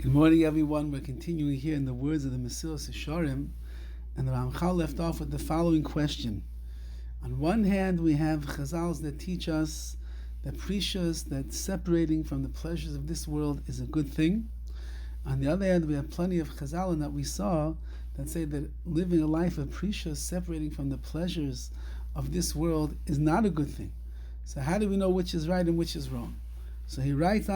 Good morning, everyone. We're continuing here in the words of the Mesillas Yesharim, and the Ramchal left off with the following question. On one hand, we have Chazals that teach us that precious, that separating from the pleasures of this world is a good thing. On the other hand, we have plenty of Chazal that we saw that say that living a life of precious, separating from the pleasures of this world is not a good thing. So how do we know which is right and which is wrong? So he writes,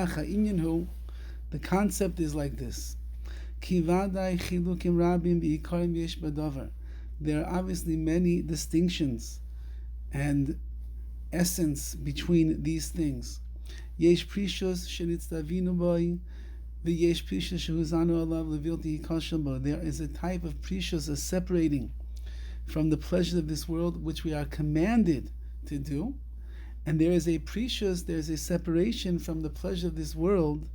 the concept is like this. There are obviously many distinctions and essence between these things. There is a type of precious, a separating from the pleasures of this world, which we are commanded to do. And there is a precious, there is a separation from the pleasure of this world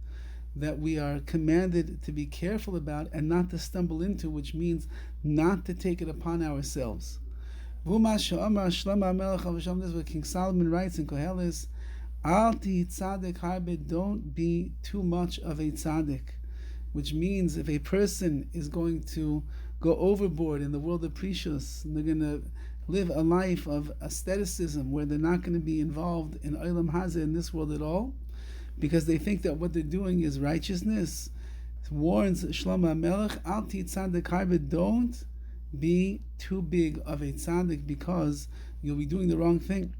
that we are commanded to be careful about and not to stumble into, which means not to take it upon ourselves. This is what King Solomon writes in Koheles, don't be too much of a tzaddik, which means if a person is going to go overboard in the world of precious, they're going to live a life of aestheticism where they're not going to be involved in Olam Hazeh in this world at all, because they think that what they're doing is righteousness. It warns Shlomo HaMelech, Al ti tzaddik harbe, don't be too big of a tzaddik because you'll be doing the wrong thing.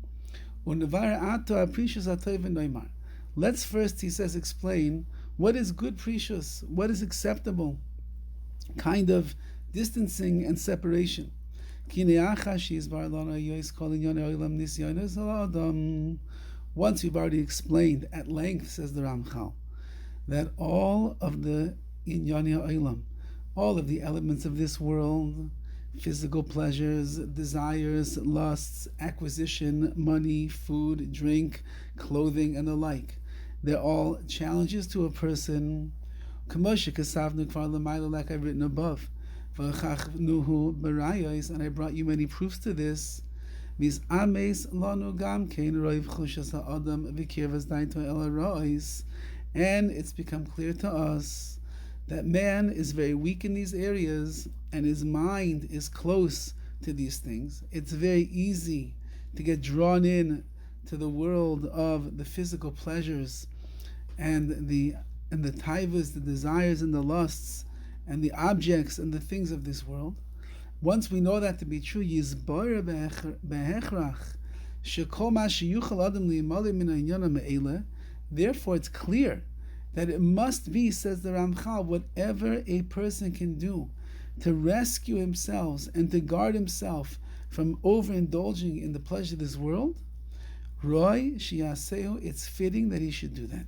Let's first, he says, explain what is good precious, what is acceptable kind of distancing and separation. Once we've already explained at length, says the Ramchal, that all of the Inyani Ha'olam, all of the elements of this world, physical pleasures, desires, lusts, acquisition, money, food, drink, clothing, and the like, they're all challenges to a person. Like I've written above, and I brought you many proofs to this. And it's become clear to us that man is very weak in these areas and his mind is close to these things. It's very easy to get drawn in to the world of the physical pleasures and the taivas, the desires and the lusts and the objects and the things of this world. Once we know that to be true, therefore it's clear that it must be, says the Ramchal, whatever a person can do to rescue himself and to guard himself from overindulging in the pleasure of this world, it's fitting that he should do that.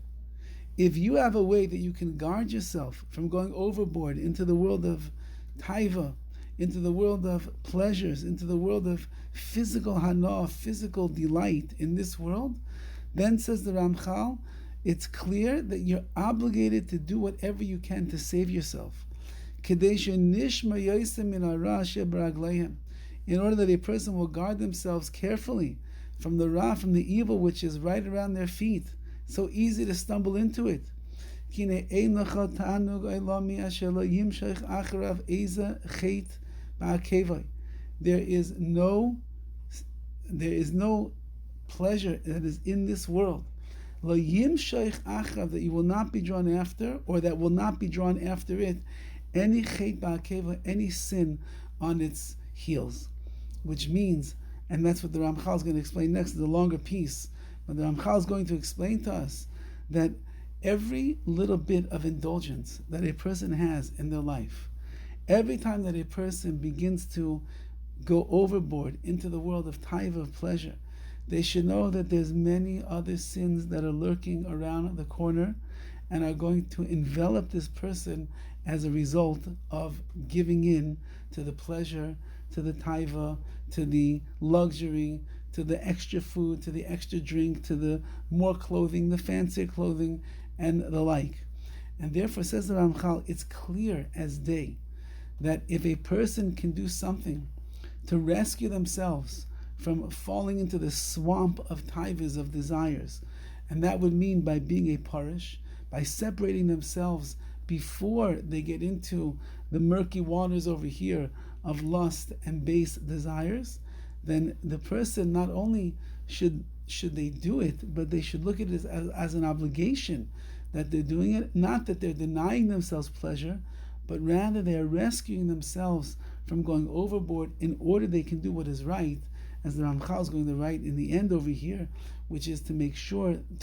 If you have a way that you can guard yourself from going overboard into the world of taiva, into the world of pleasures, into the world of physical hana, physical delight in this world, then, says the Ramchal, it's clear that you're obligated to do whatever you can to save yourself. In order that a person will guard themselves carefully from the ra, from the evil which is right around their feet. So easy to stumble into it. There is no pleasure that is in this world that you will not be drawn after, or that will not be drawn after it, any any sin on its heels. Which means, and that's what the Ramchal is going to explain next, the longer piece, but the Ramchal is going to explain to us that every little bit of indulgence that a person has in their life, every time that a person begins to go overboard into the world of taiva, of pleasure, they should know that there's many other sins that are lurking around the corner and are going to envelop this person as a result of giving in to the pleasure, to the taiva, to the luxury, to the extra food, to the extra drink, to the more clothing, the fancier clothing, and the like. And therefore, says the Ramchal, it's clear as day that if a person can do something to rescue themselves from falling into the swamp of taivas, of desires, and that would mean by being a parish, by separating themselves before they get into the murky waters over here of lust and base desires, then the person not only should they do it, but they should look at it as an obligation that they're doing it, not that they're denying themselves pleasure, but rather they are rescuing themselves from going overboard in order they can do what is right, as the Ramchal is going to write in the end over here, which is to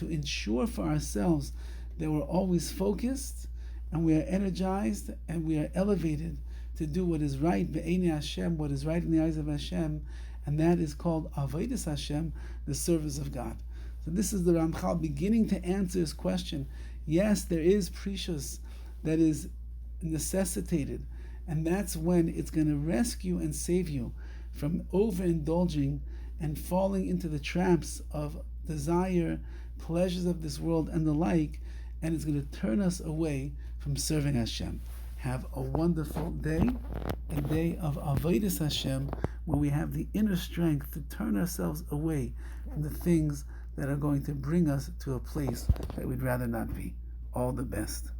ensure for ourselves that we're always focused and we are energized and we are elevated to do what is right, be'enei Hashem, what is right in the eyes of Hashem, and that is called avodas Hashem, the service of God. So this is the Ramchal beginning to answer his question. Yes, there is precious that is necessitated, and that's when it's going to rescue and save you from overindulging and falling into the traps of desire, pleasures of this world, and the like, and it's going to turn us away from serving Hashem. Have a wonderful day, a day of avodas Hashem, where we have the inner strength to turn ourselves away from the things that are going to bring us to a place that we'd rather not be. All the best.